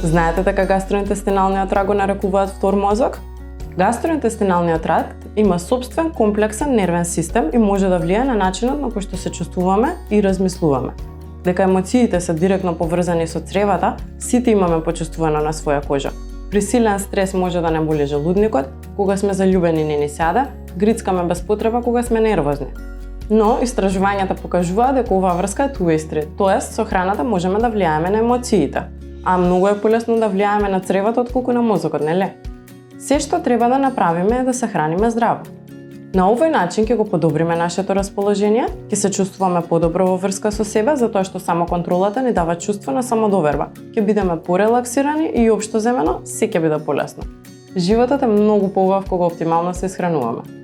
Знаете дека гастроинтестиналниот тракт го нарекуваат втор мозок? Гастроинтестиналниот тракт има сопствен комплексен нервен систем и може да влијае на начинот на кој што се чувствуваме и размислуваме. Дека емоциите се директно поврзани со цревата, сите имаме почувствувано на своја кожа. При силен стрес може да не боли желудникот, кога сме заљубени не ни сяда, грицкаме без потреба кога сме нервозни. Но истражувањата покажуваат дека оваа врска е two-way, тоест со храната можеме да влијаеме на емоциите. А многу е полесно да влијаеме на цревото отколку на мозокот, нели? Се што треба да направиме е да се храниме здраво. На овој начин ќе го подобриме нашето расположение, ќе се чувствуваме подобро во врска со себе, затоа што самоконтролата ни дава чувство на самодоверба. Ќе бидеме порелаксирани и општо земено се ќе биде полесно. Животот е многу поубав кога оптимално се исхрануваме.